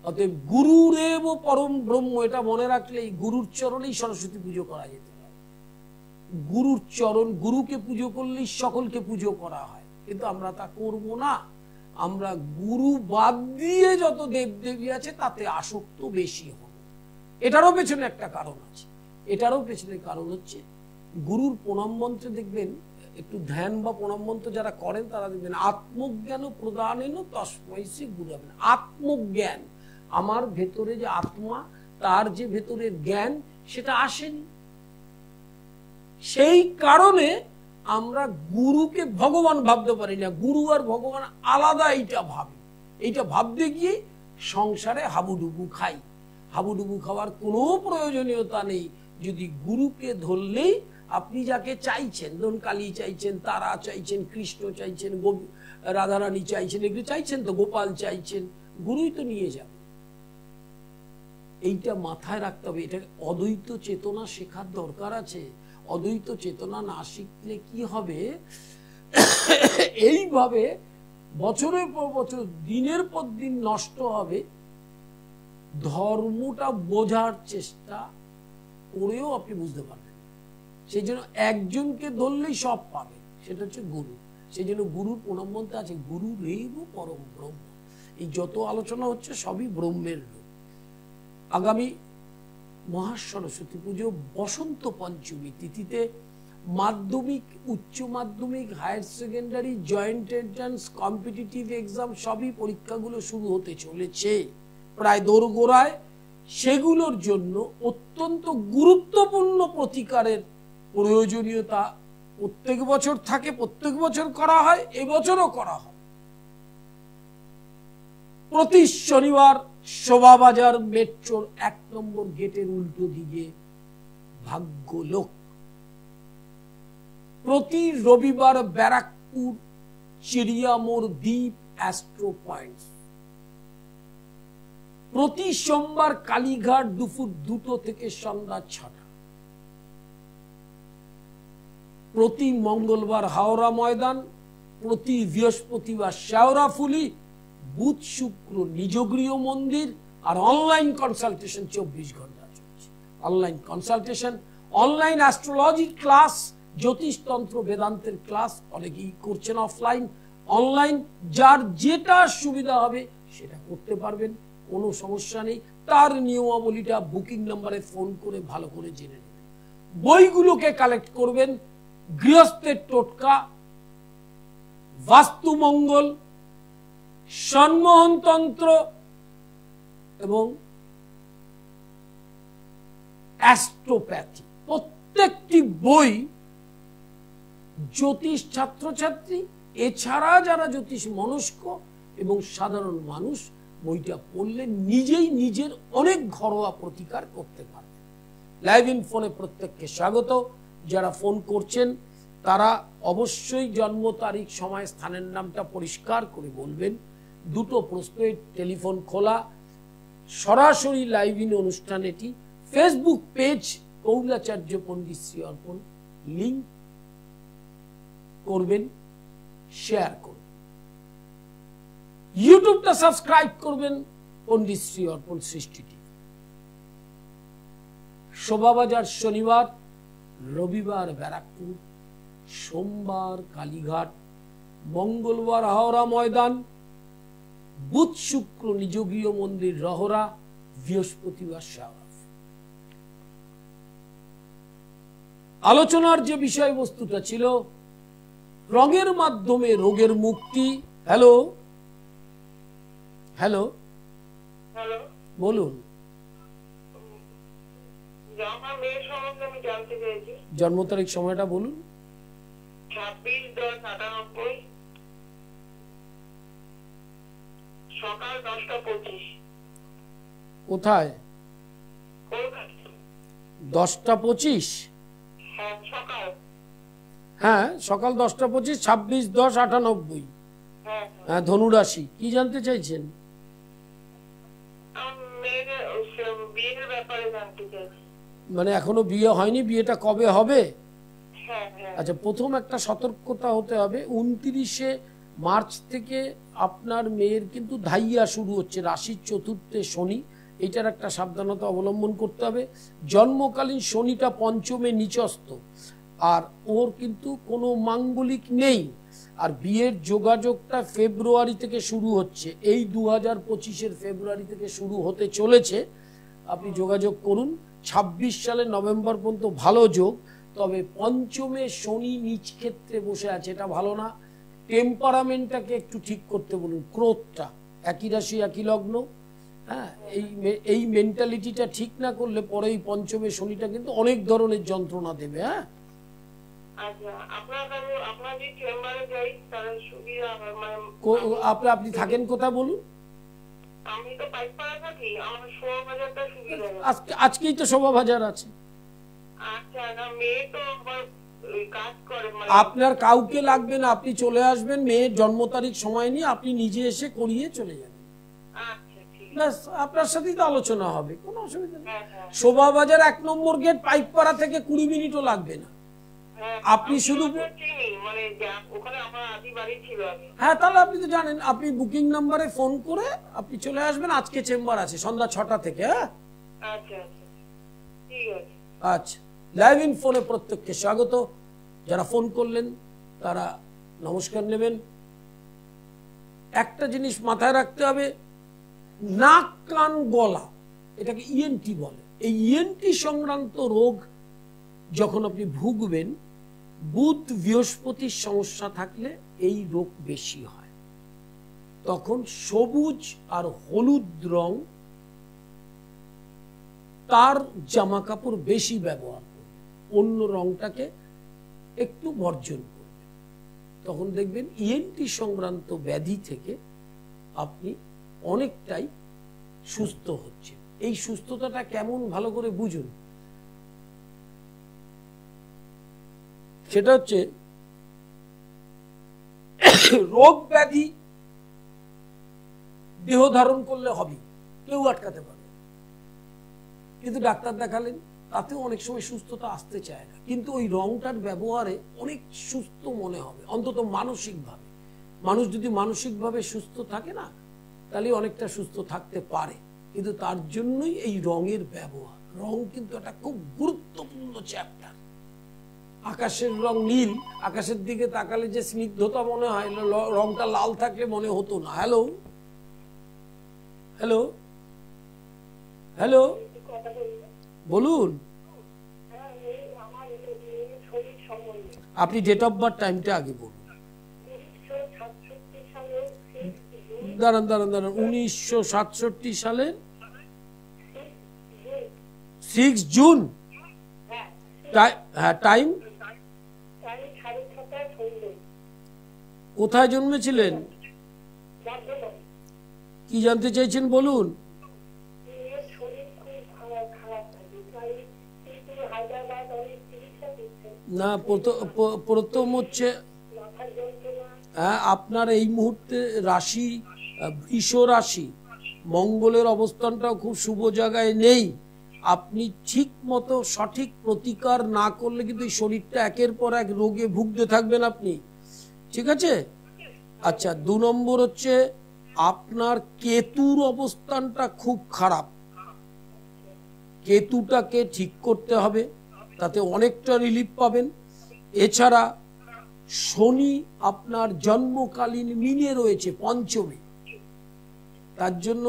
অতএব গুরুরেব পরম ব্রহ্ম, এটা মনে রাখলেই গুরুর চরণেই সরস্বতী পুজো করা যেতে পারে। গুরুর চরণ, গুরুকে পুজো করলেই সকলকে পুজো করা হয়, কিন্তু আমরা তা করব না। আমরা গুরু বাদ দিয়ে যত দেবদেবী আছে তাতে আসক্ত বেশি হব। এটারও পেছনে একটা কারণ আছে। এটারও পেছনে কারণ হচ্ছে, গুরুর প্রণাম মন্ত্রে দেখবেন, একটু ধ্যান বা প্রণাম মন্ত্র যারা করেন তারা দেখবেন, আত্মজ্ঞান প্রদানেন তস্মৈ শ্রী গুরবে। আত্মজ্ঞান, আমার ভেতরে যে আত্মা, তার যে ভেতরের জ্ঞান, সেটা আসেনি। সেই কারণে আমরা গুরুকে ভগবান ভাবতে পারি না। গুরু আর ভগবান আলাদা, এইটা ভাবি। এইটা ভাবতে গিয়ে সংসারে হাবুডুবু খাই। হাবুডুবু খাওয়ার কোনো প্রয়োজনীয়তা নেই। যদি গুরুকে ধরলেই আপনি যাকে চাইছেন, ধরুন কালী চাইছেন, তারা চাইছেন, কৃষ্ণ চাইছেন, রাধারানী চাইছেন, এগুলো চাইছেন তো, গোপাল চাইছেন, গুরুই তো নিয়ে যাবে। এইটা মাথায় রাখতে হবে। এটা অদ্বৈত চেতনা শেখার দরকার আছে। অদ্বৈত চেতনা না শিখলে কি হবে, এইভাবে বছরের পর বছর, দিনের পর দিন নষ্ট হবে। ধর্মটা বোঝার চেষ্টা করেও আপনি বুঝতে পারবেন। সেই জন্য একজনকে ধরলেই সব পাবেন, সেটা হচ্ছে গুরু। সেই জন্য গুরুর প্রণাম মন্ত্র আছে, গুরু রেব পরম ব্রহ্ম। এই যত আলোচনা হচ্ছে সবই ব্রহ্মের রূপ। আগামী মহাসরস্বতী পুজো বসন্ত পঞ্চমী তিথিতে মাধ্যমিক, উচ্চ মাধ্যমিক, higher secondary, joint entrance, competitive exam, সবই পরীক্ষাগুলো শুরু হতে চলেছে প্রায় দোরগোড়ায়। সেগুলোর জন্য অত্যন্ত গুরুত্বপূর্ণ প্রতিকারের প্রয়োজনীয়তা প্রত্যেক বছর থাকে, প্রত্যেক বছর করা হয়, এবছরও করা হয়। প্রতি শনিবার শোভাবাজার মেট্রোর 1 নম্বর গেটের উল্টো দিকে ভাগ্যলোক। প্রতি রবিবার ব্যারাকপুর চিড়িয়ামোড় দ্বীপ অ্যাস্ট্রো পয়েন্ট। প্রতি সোমবার কালীঘাট দুপুর 2টো থেকে সন্ধ্যা 6টা, প্রতি মঙ্গলবার হাওড়া ময়দান, প্রতি বৃহস্পতিবার শেওড়াফুলি, বুধ শুক্র নিজগৃহ মন্দির, আর অনলাইন কনসালটেশন 24 ঘন্টা চলছে। Online consultation, online astrology class, জ্যোতিষতন্ত্র বেদান্তের ক্লাস অনেকেই করছেন অফলাইন, অনলাইন, যার যেটা সুবিধা হবে সেটা করতে পারবেন, কোনো সমস্যা নেই। তার নিয়মাবলীটা বুকিং নাম্বারে ফোন করে ভালো করে জেনে নেবেন। বইগুলোকে কালেক্ট করবেন, গৃহস্থের টোটকা, বাস্তুমঙ্গল, সন্মোহনতন্ত্র এবং অ্যাস্ট্রোপ্যাথি। প্রত্যেকটি বই জ্যোতিষ ছাত্রছাত্রী এছাড়া যারা জ্যোতিষ মনস্ক এবং সাধারণ মানুষ বইটা পড়লে নিজেই নিজের অনেক ঘরোয়া প্রতিকার করতে পারবে। লাইভ ইন ফোনে প্রত্যেককে স্বাগত। যারা ফোন করছেন তারা অবশ্যই জন্ম তারিখ, সময়, স্থানের নামটা পরিষ্কার করে বলবেন। 2টো প্রশ্নের টেলিফোন খোলা, সরাসরি লাইভ ইন অনুষ্ঠান এটি। ফেসবুক পেজ কৌলাচার্য পণ্ডিত শ্রী অর্পণ, লিঙ্ক করবেন, শেয়ার করবেন। ইউটিউবটা সাবস্ক্রাইব করবেন, পণ্ডিত শ্রী অর্পণ সৃষ্টি টিভি। শোভাবাজার শনিবার, রবিবার ব্যারাকপুর, সোমবার কালীঘাট, মঙ্গলবার হাওড়া ময়দান, বুধ শুক্র নিজগৃহ মন্দির রহরা, বৃহস্পতিবার শেওড়াফুলি। আলোচনার যে বিষয়বস্তুটা ছিল রঙের মাধ্যমে রোগের মুক্তি। হ্যালো হ্যালো হ্যালো, বলুন। আমার মেয়ের সম্বন্ধে আমি জানতে চাইছি। জন্ম তারিখ, সময়টা বলুন। 26/10/98, সকাল 10টা 25। কোথায়? কলকাতা। 10টা 25? হ্যাঁ, সকাল। হ্যাঁ, সকাল 10টা 25, 26/10/98। হ্যাঁ, হ্যাঁ, ধনুরাশি। কি জানতে চাইছেন? আমার মেয়ের বিয়ের ব্যাপারে জানতে চাইছি। মানে এখনো বিয়ে হয়নি, বিয়েটা কবে হবে? হ্যাঁ হ্যাঁ। আচ্ছা, প্রথম একটা সতর্কতা হতে হবে, 29শে মার্চ থেকে আপনার মেয়ের কিন্তু ধাইয়া শুরু হচ্ছে, রাশির চতুর্থে শনি। এটার একটা সাবধানতা অবলম্বন করতে হবে। জন্মকালীন শনিটা পঞ্চমে নিচস্থ, আর ওর কিন্তু কোনো মাঙ্গলিক নেই। আর বিয়ের যোগাযোগটা ফেব্রুয়ারি থেকে শুরু হচ্ছে, এই 2025-এর ফেব্রুয়ারি থেকে শুরু হতে চলেছে। আপনি যোগাযোগ করুন। 26 সালের নভেম্বর পর্যন্ত ভালো যোগ, তবে পঞ্চমে শনি নিজ ক্ষেত্রে বসে আছে, এটা ভালো না। টেম্পারামেন্টটাকে একটু ঠিক করতে বলুন, ক্রোধটা, একই রাশি একই লগ্ন, হ্যাঁ, এই মেন্টালিটিটা ঠিক না করলে পরে এই পঞ্চমে শনিটা কিন্তু অনেক ধরনের যন্ত্রণা দেবে। হ্যাঁ, আচ্ছা, আপনার যে চেম্বারে যাই তাহলে সুবিধা হয়? মানে আপনি থাকেন কোথায় বলুন? আমি তো পাইকপাড়া থাকি, আমার শোভাবাজারটা সুবিধা হয়। আজকেই তো শোভাবাজার আছে। আচ্ছা, না মেয়ে তো আবার কাজ করে, মানে আপনার কাউকে লাগবে না, আপনি চলে আসবেন, মেয়ের জন্ম তারিখ সময় নিয়ে আপনি নিজে এসে করিয়ে চলে যাবেন। আচ্ছা ঠিক আছে। ব্যাস, আপনার সাথেই তো আলোচনা হবে, কোনো অসুবিধা নেই। হ্যাঁ হ্যাঁ শোভাবাজার 1 নম্বর গেট, পাইকপাড়া থেকে 20 মিনিটও লাগবে না। হ্যাঁ, আপনি শুধু চিনি, মানে ওখানে আমার আদি বাড়ি ছিল। হ্যাঁ, তাহলে আপনি তো জানেন, আপনি বুকিং নাম্বারে ফোন করে আপনি চলে আসবেন। আজকে চেম্বার আছে সন্ধ্যা 6টা থেকে। হ্যাঁ, আচ্ছা আচ্ছা, ঠিক আছে। আচ্ছা, লাইভ ইন ফোনে প্রত্যেককে স্বাগত। যারা ফোন করলেন তারা নমস্কার নেবেন। একটা জিনিস মাথায় রাখতে হবে, নাক কান গলা, এটাকে ইএনটি বলে। এই ইএনটি সংক্রান্ত রোগ যখন আপনি ভুগবেন, বুধ বৃহস্পতির সমস্যা থাকলে এই রোগ বেশি হয়। তখন সবুজ আর হলুদ রং তার জামা কাপড় বেশি ব্যবহার করবে, অন্য রংটাকে একটু বর্জন করবে। তখন দেখবেন ইএনটি সংক্রান্ত ব্যাধি থেকে আপনি অনেকটাই সুস্থ হচ্ছে। এই সুস্থতাটা কেমন ভালো করে বুঝুন। সেটা হচ্ছে রোগ ব্যাধি দেহ ধারণ করলে হবে, কেউ আটকাতে পারে, কিন্তু ডাক্তার দেখালেন, তাতেও অনেক সময় সুস্থতা আসতে চায় না। কিন্তু ওই রংটার ব্যবহারে অনেক সুস্থ মনে হবে, অন্তত মানসিকভাবে। মানুষ যদি মানসিকভাবে সুস্থ থাকে না, তাহলে অনেকটা সুস্থ থাকতে পারে। কিন্তু তার জন্যই এই রঙের ব্যবহার। রং কিন্তু একটা খুব গুরুত্বপূর্ণ চ্যাপ্টার। আকাশের রং নীল, আকাশের দিকে তাকালে যে স্নিগ্ধতা মনে হয়, রংটা লাল থাকলে মনে হতো না। হ্যালো হ্যালো হ্যালো, বলুন। আপনি ডেট অফ বার্থ টাইমটা আগে বলুন। দাঁড়ান দাঁড়ান দাঁড়ান, 1967 সালের 6 জুন। হ্যাঁ, টাইম? কোথায় জন্মেছিলেন? কি জানতে চাইছেন বলুন। না, প্রথম হচ্ছে আপনার এই মুহূর্তে রাশি বৃষ রাশি, মঙ্গলের অবস্থানটাও খুব শুভ জায়গায় নেই। আপনি ঠিক মতো সঠিক প্রতিকার না করলে কিন্তু এই শরীরটা একের পর এক রোগে ভুগতে থাকবেন আপনি, ঠিক আছে? আচ্ছা, 2 নম্বর হচ্ছে আপনার কেতুর অবস্থানটা খুব খারাপ। কেতুটাকে ঠিক করতে হবে, তাতে অনেকটা রিলিফ পাবেন। এছাড়া শনি আপনার জন্মকালীন মিনে রয়েছে পঞ্চমে, তার জন্য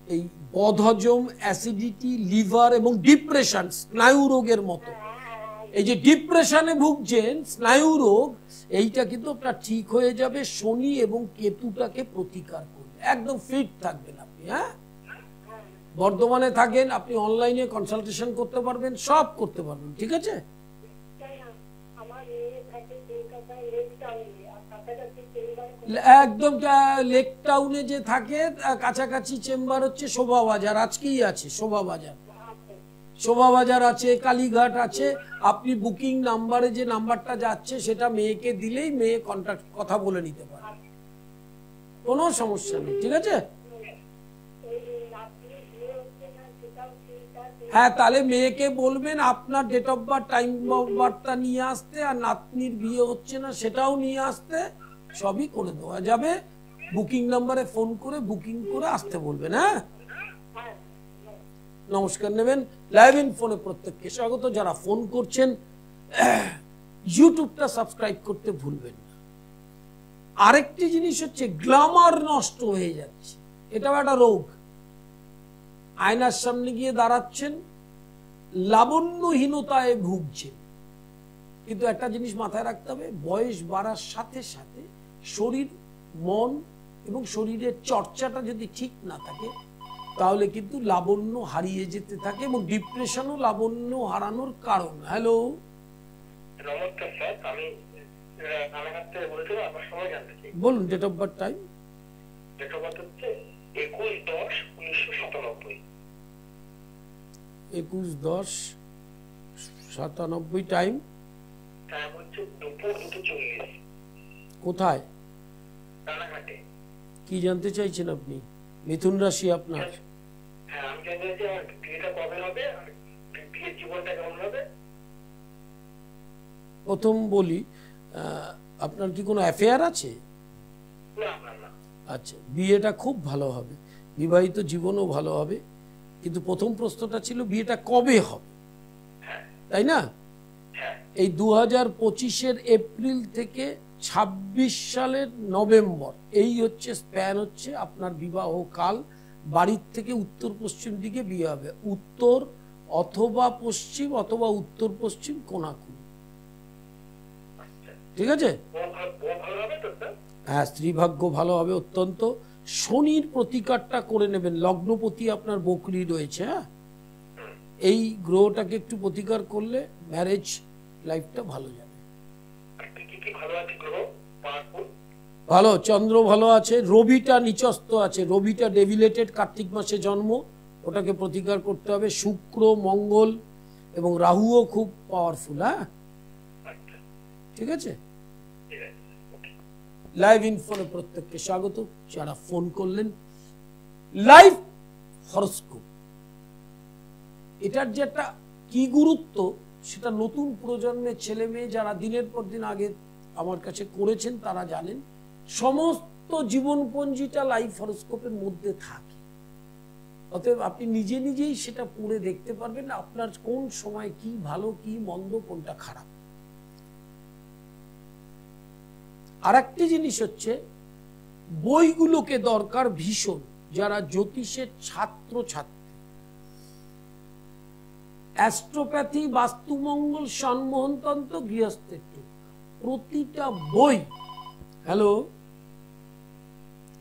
এই বদহজম, অ্যাসিডিটি, লিভার এবং ডিপ্রেশন, স্নায়ু রোগের মতো এই যে ডিপ্রেশনে ভুগছেন, স্নায়ু রোগ, এইটা কিন্তু আপনার ঠিক হয়ে যাবে শনি এবং কেতুটাকে প্রতিকার করলে। একদম ফিট থাকবেন আপনি। হ্যাঁ, বর্ধমানে থাকেন, আপনি অনলাইনে কনসালটেশন করতে পারবেন, সব করতে পারবেন, ঠিক আছে? একদম লেক টাউনে যে থাকে, কাছাকাছি চেম্বার হচ্ছে শোভা বাজার, আজকেই আছে শোভা বাজার। শোভা বাজার আছে, কালীঘাট আছে। আপনি বুকিং নাম্বারে যে নাম্বারটা যাচ্ছে সেটা মেয়েকে দিলেই মেয়ে কন্ট্যাক্ট কথা বলে নিতে পারে, কোনো সমস্যা নেই, ঠিক আছে? হ্যাঁ, তাহলে মেয়েকে বলবেন আপনার date of birth, time of বার্থটা নিয়ে আসতে, আর নাতনির বিয়ে হচ্ছে না সেটাও নিয়ে আসতে, সবই করে দেওয়া যাবে। বুকিং নাম্বারে ফোন করে বুকিং করে আসতে বলবেন। হ্যাঁ, নমস্কার নেবেন। লাইভ ইন ফোনে প্রত্যেককে স্বাগত। যারা ফোন করছেন, ইউটিউবটা সাবস্ক্রাইব করতে ভুলবেন না। আরেকটি জিনিস হচ্ছে গ্ল্যামার নষ্ট হয়ে যাচ্ছে, এটাও একটা রোগ। আয়নার সামনে গিয়ে দাঁড়াচ্ছেন, লাবণ্যহীনতায় ভুগছেন। কিন্তু একটা জিনিস মাথায় রাখতে হবে, বয়স বাড়ার সাথে সাথে শরীর, মন এবং শরীরের চর্চাটা যদি ঠিক না থাকে, তাহলে কিন্তু লাবণ্য হারিয়ে যেতে থাকে এবং ডিপ্রেশনও লাবণ্য হারানোর কারণ। হ্যালো, নমস্কার স্যার, আমি রানাঘাট থেকে বলছি। আপনার সময় জানতে চাই। বলুন। Date of birth, time? Date of birth হচ্ছে 21/10/1997। 21/10/97। টাইম? টাইম হচ্ছে দুপুর 2:40। কোথায়? রানাঘাটে। কি জানতে চাইছেন আপনি? মিথুন রাশি আপনার। হ্যাঁ, আমি জানতে চাই আমার বিয়েটা কবে হবে, আর বিয়ের জীবনটা কেমন হবে। প্রথম বলি, আপনার কি কোনো অ্যাফেয়ার আছে? না না না। আচ্ছা, বিয়েটা খুব ভালো হবে, বিবাহিত জীবনও ভালো হবে, কিন্তু প্রথম প্রশ্নটা ছিল বিয়েটা কবে হবে, তাই না? এই 2025-এর এপ্রিল থেকে 26 সালের নভেম্বর, এই হচ্ছে স্প্যান, হচ্ছে আপনার বিবাহ কাল। বাড়ির থেকে উত্তর পশ্চিম দিকে বিয়ে হবে, উত্তর অথবা পশ্চিম অথবা উত্তর পশ্চিম কোনাকুনি, ঠিক আছে? হ্যাঁ, স্ত্রী ভাগ্য ভালো হবে অত্যন্ত। শনির প্রতিকারটা করে নেবেন, লগ্নপতি আপনার বকরি রয়েছে। হ্যাঁ, এই গ্রহটাকে একটু প্রতিকার করলে ম্যারেজ লাইফটা ভালো যাবে। ভালো, চন্দ্র ভালো আছে, রবিটা নিচস্থ আছে, রবিটা ডেভিলেটেড, কার্তিক মাসে জন্ম, ওটাকে প্রতিকার করতে হবে। শুক্র, মঙ্গল এবং রাহুও খুব পাওয়ারফুল। হ্যাঁ, ঠিক আছে। লাইভ ইন ফোনে প্রত্যেককে স্বাগত। যারা ফোন করলেন, লাইফ হরোস্কোপ, এটার যে একটা কি গুরুত্ব সেটা নতুন প্রজন্মের ছেলে মেয়ে যারা দিনের পর দিন আগে আমার কাছে করেছেন তারা জানেন। সমস্ত জীবনপঞ্জিটা লাইফ হরোস্কোপের মধ্যে থাকে। অতএব আপনি নিজে নিজেই সেটা পড়ে দেখতে পারবেন আপনার কোন সময় কি ভালো কি মন্দ কোনটা খারাপ। আর একটা জিনিস হচ্ছে বইগুলোকে দরকার ভীষণ, যারা জ্যোতিষের ছাত্র ছাত্রী, অ্যাস্ট্রোপ্যাথি, বাস্তুমঙ্গল, সম্মোহনতন্ত্র, গৃহস্থেত্র, প্রতিটা বই। হ্যালো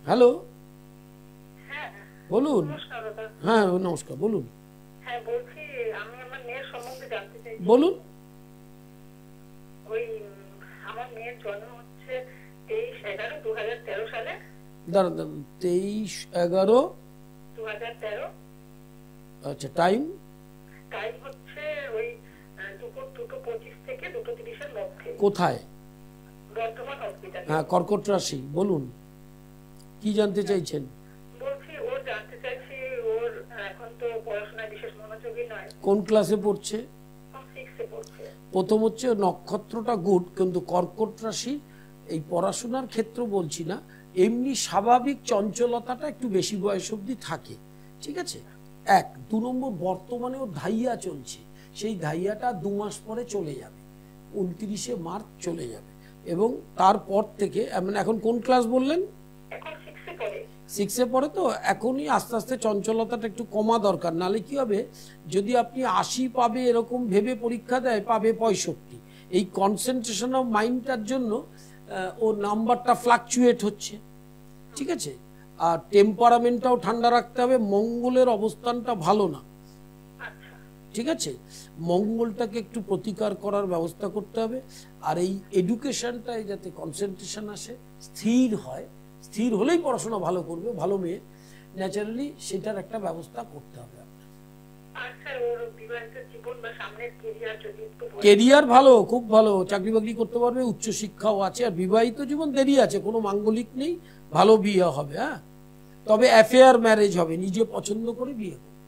হ্যালো বলুন। হ্যাঁ নমস্কার, বলুন। হ্যাঁ বলছি, আমি আমার মেয়ের সম্বন্ধে জানতে চাই। বলুন। ওই আমার মেয়ের জন্ম হচ্ছে 23/11/2013 সালে। দাঁড়ান 23/11/2013। আচ্ছা, টাইম হচ্ছে ওই দুপুর 2:25 থেকে 2:30 মধ্যে। কোথায়? বর্ধমান হসপিটাল। হ্যাঁ, কর্কট রাশি। বলুন কি জানতে চাইছেন? বলছি ওর জানতে চাইছি, ওর এখন তো পড়াশোনায় বিশেষ মনোযোগী নয়। কোন ক্লাসে পড়ছে? 6 পড়ছে। প্রথম হচ্ছে নক্ষত্রটা গুড, কিন্তু কর্কট রাশি এই পড়াশোনার ক্ষেত্র বলছি না, এমনি স্বাভাবিক চঞ্চলতাটা একটু বেশি বয়স অবধি থাকে, ঠিক আছে? 1 2 নম্বর, বর্তমানে ওর ধাইয়া চলছে, সেই ধাইয়াটা 2 মাস পরে চলে যাবে, 29শে মার্চ চলে যাবে, এবং তারপর থেকে মানে এখন কোন ক্লাস বললেন? এখন 6 পড়ে। 6 পড়ে, তো এখনই আস্তে আস্তে চঞ্চলতাটা একটু কমা দরকার, নালে কি হবে, যদি আপনি 80 পাবে এরকম ভেবে পরীক্ষা দেয়, পাবে 65। এই কনসেন্ট্রেশন অফ মাইন্ডটার জন্য ও নাম্বারটা ফ্লাকচুয়েট হচ্ছে, ঠিক আছে? আর টেম্পারামেন্টটাও ঠান্ডা রাখতে হবে, মঙ্গলের অবস্থানটা ভালো না, ঠিক আছে? মঙ্গলটাকে একটু প্রতিকার করার ব্যবস্থা করতে হবে। আর এই এডুকেশনটাই যাতে কনসেন্ট্রেশন আসে, স্থির হয়, স্থির হলেই পড়াশোনা ভালো করবে, ভালো মেয়ে ন্যাচারালি, সেটার একটা ব্যবস্থা করতে হবে। কেরিয়ার ভালো, খুব ভালো, চাকরি বাকরি করতে পারবে, উচ্চশিক্ষাও আছে, আর বিবাহিত জীবন দেরি আছে, কোনো মাঙ্গলিক নেই, ভালো বিয়ে হবে। হ্যাঁ, তবে অ্যাফেয়ার ম্যারেজ হবে, নিজে পছন্দ করে বিয়ে করবে।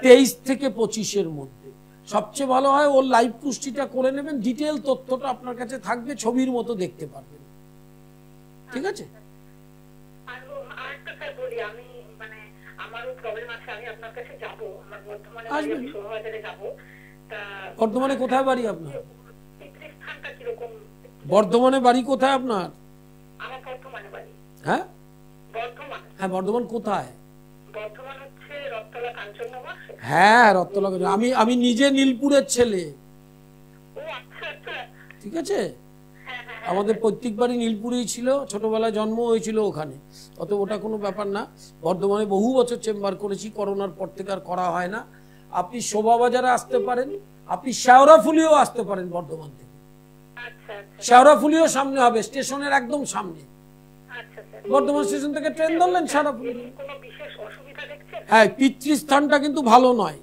23 থেকে 25-এর মধ্যে সবচেয়ে ভালো হয়। ওর লাইফ পুষ্টিটা করে নেবেন, ডিটেল তথ্যটা আপনার কাছে থাকবে, ছবির মতো দেখতে পারবেন, ঠিক আছে? বর্ধমানে কোথায় বাড়ি আপনার? বর্ধমানে বাড়ি কোথায় আপনার? হ্যাঁ হ্যাঁ, বর্ধমান কোথায়? হ্যাঁ, রত্তলা। আমি নিজে নীলপুরের ছেলে, ঠিক আছে? আমাদের প্রত্যেক বাড়ি নীলপুরেই ছিল, ছোটবেলায় জন্ম হয়েছিল ওখানে, অত ওটা কোনো ব্যাপার না। বর্ধমানে বহু বছর চেম্বার করেছি, করোনার পর থেকে আর করা হয় না। আপনি শোভাবাজারে আসতে পারেন, আপনি শেওড়াফুলিও আসতে পারেন বর্ধমান থেকে। শেওড়াফুলিও সামনে হবে, স্টেশনের একদম সামনে। বর্ধমান স্টেশন থেকে ট্রেন ধরলেন শেওড়াফুলি। হ্যাঁ, পিতৃস্থানটা কিন্তু ভালো নয়,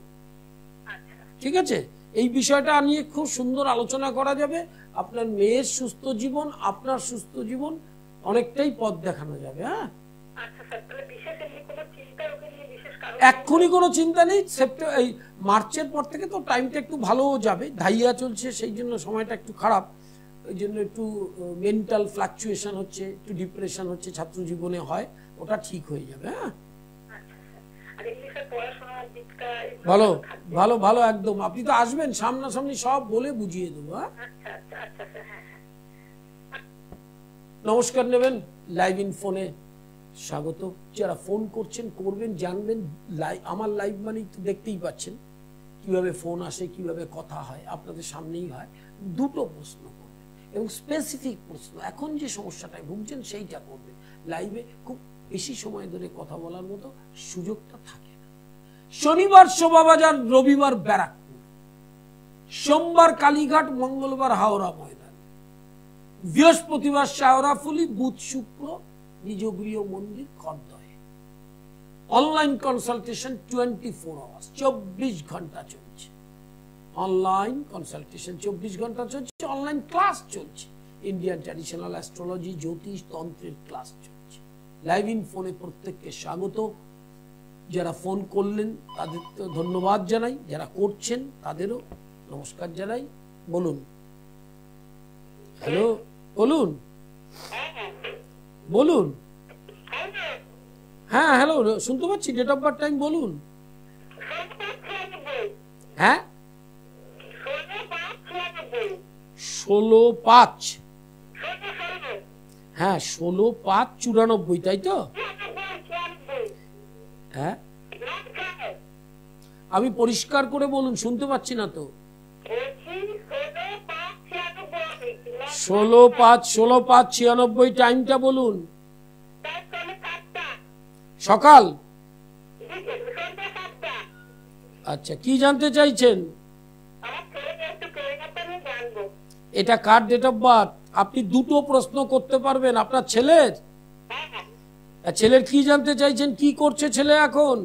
ঠিক আছে? এই বিষয়টা নিয়ে খুব সুন্দর আলোচনা করা যাবে। আপনার মেয়ের সুস্থ জীবন, আপনার সুস্থ জীবন, অনেকটাই পথ দেখানো যাবে। হ্যাঁ, এক্ষুনি কোনো চিন্তা নেই, এই মার্চের পর থেকে তো টাইমটা একটু ভালো যাবে, ধাইয়া চলছে, সেই জন্য সময়টা একটু খারাপ, ওই জন্য একটু মেন্টাল ফ্লাকচুয়েশন হচ্ছে, একটু ডিপ্রেশন হচ্ছে, ছাত্র জীবনে হয়, ওটা ঠিক হয়ে যাবে। হ্যাঁ, ভালো ভালো ভালো, একদম। আপনি তো আসবেন, সামনাসামনি সব বলে বুঝিয়ে দেবো। নমস্কার নেবেন, লাইভ ইন ফোনে স্বাগত। যারা ফোন করছেন করবেন, জানবেন আমার লাইভ মানে তো দেখতেই পাচ্ছেন কিভাবে ফোন আসে, কিভাবে কথা হয়, আপনাদের সামনেই হয়। 2টো প্রশ্ন করবেন এবং স্পেসিফিক প্রশ্ন, এখন যে সমস্যাটায় ভুগছেন সেইটা করবেন। লাইভে খুব বেশি সময় ধরে কথা বলার মতো সুযোগটা থাকে না। শনিবার শোভাবাজার, রবিবার ব্যারাকপুর, সোমবার কালীঘাট, মঙ্গলবার হাওড়া ময়দান, বৃহস্পতিবার শেওড়াফুলি, বুধ শুক্র নিজ গৃহ মন্দির খড়দহে। অনলাইন কনসালটেশন 24 আওয়ার্স, 24 ঘন্টা চলছে। অনলাইন কনসালটেশন 24 ঘন্টা চলছে, অনলাইন ক্লাস চলছে, ইন্ডিয়ান ট্র্যাডিশনাল অ্যাস্ট্রোলজি, জ্যোতিষ, তন্ত্রের ক্লাস চলছে। লাইভ ইন ফোনে প্রত্যেককে স্বাগত। যারা ফোন করলেন তাদের তো ধন্যবাদ জানাই, যারা করছেন তাদেরও নমস্কার জানাই। বলুন। হ্যালো, বলুন বলুন। হ্যাঁ হ্যালো, শুনতে পাচ্ছি। ডেট অফ বার্থ টাইম বলুন। হ্যাঁ 16/5। হ্যাঁ 16/5/94, তাই তো? হ্যাঁ আমি পরিষ্কার করে বলুন, শুনতে পাচ্ছি না তো। 16/5/96, টাইমটা বলুন। সকাল। আচ্ছা, কি জানতে চাইছেন? এটা কার ডেট অফ বার্থ? আপনি দুটো প্রশ্ন করতে পারবেন। আপনার ছেলের? ছেলের কি জানতে চাইছেন? কি করছে ছেলে এখন?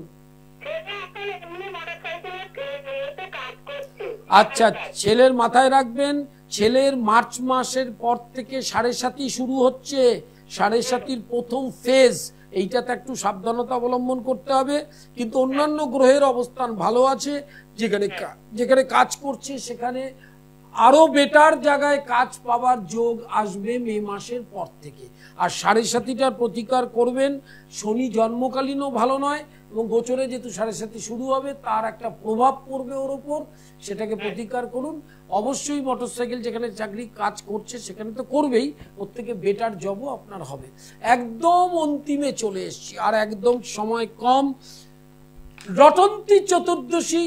আচ্ছা, ছেলের মাথায় রাখবেন, ছেলের মার্চ মাসের পর থেকে 7.5 শুরু হচ্ছে। 7.5 প্রথম ফেজ, এইটাতে একটু সাবধানতা অবলম্বন করতে হবে। কিন্তু অন্যান্য গ্রহের অবস্থান ভালো আছে। যেখানে কাজ করছে সেখানে আরো বেটার জায়গায় কাজ পাওয়ার যোগ আসবে মে মাসের পর থেকে। আর 7.5টার প্রতিকার করবেন। শনি জন্মকালীনও ভালো নয়, এবং গোচরে যেহেতু 7.5 শুরু হবে তার একটা প্রভাব পড়বে ওর ওপর, সেটাকে প্রতিকার করুন। অবশ্যই মোটরসাইকেল যেখানে চাকরি কাজ করছে সেখানে তো করবেই, ওর থেকে বেটার জবও আপনার হবে। একদম অন্তিমে চলে এসছি, আর একদম সময় কম। রটন্তী চতুর্দশী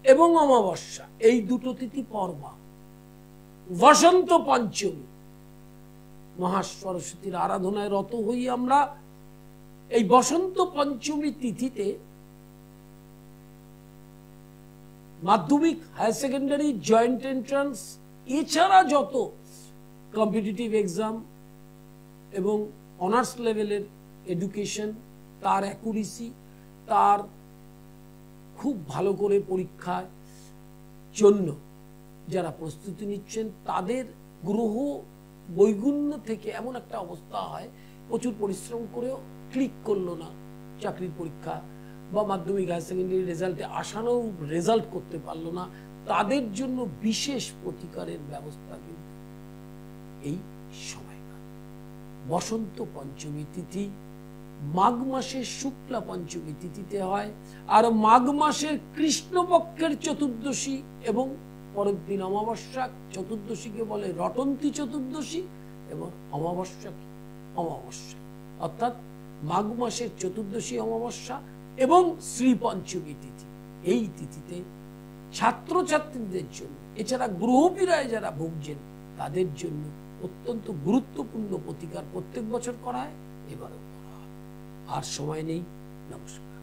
এবং অমাবস্যা, এই দুটো তিথি পরমা। বসন্ত পঞ্চমী, মহাসরস্বতীর আরাধনায় রত হই আমরা। এই বসন্ত পঞ্চমী তিথিতে মাধ্যমিক, হায়ার সেকেন্ডারি, জয়েন্ট এন্ট্রান্স, এছাড়া যত কম্পিটিটিভ এক্সাম এবং অনার্স লেভেলের এডুকেশন, তার অ্যাকুরেসি, তার খুব ভালো করে পরীক্ষার জন্য যারা প্রস্তুতি নিচ্ছেন, তাদের গ্রহ বৈগুণ্য থেকে এমন একটা অবস্থা হয়, প্রচুর পরিশ্রম করেও ক্লিক করলো না চাকরির পরীক্ষা, বা মাধ্যমিক হায়ার সেকেন্ডারি রেজাল্টে আশানুরূপ রেজাল্ট করতে পারলো না, তাদের জন্য বিশেষ প্রতিকারের ব্যবস্থা কিন্তু এই সময়কাল। বসন্ত পঞ্চমী তিথি মাঘ মাসের শুক্লা পঞ্চমী তিথিতে হয়, আর মাঘ মাসের কৃষ্ণপক্ষের চতুর্দশী এবং পরের দিন অমাবস্যা। চতুর্দশীকে বলে রটন্তী চতুর্দশী এবং অমাবস্যা অমাবস্যা, অর্থাৎ মাঘ মাসের চতুর্দশী অমাবস্যা এবং শ্রী পঞ্চমী তিথি। এই তিথিতে ছাত্রছাত্রীদের জন্য, এছাড়া গ্রহপীড়ায় যারা ভুগছেন তাদের জন্য অত্যন্ত গুরুত্বপূর্ণ প্রতিকার প্রত্যেক বছর করা হয়, এবারও করা হয়। আর সময় নেই। নমস্কার।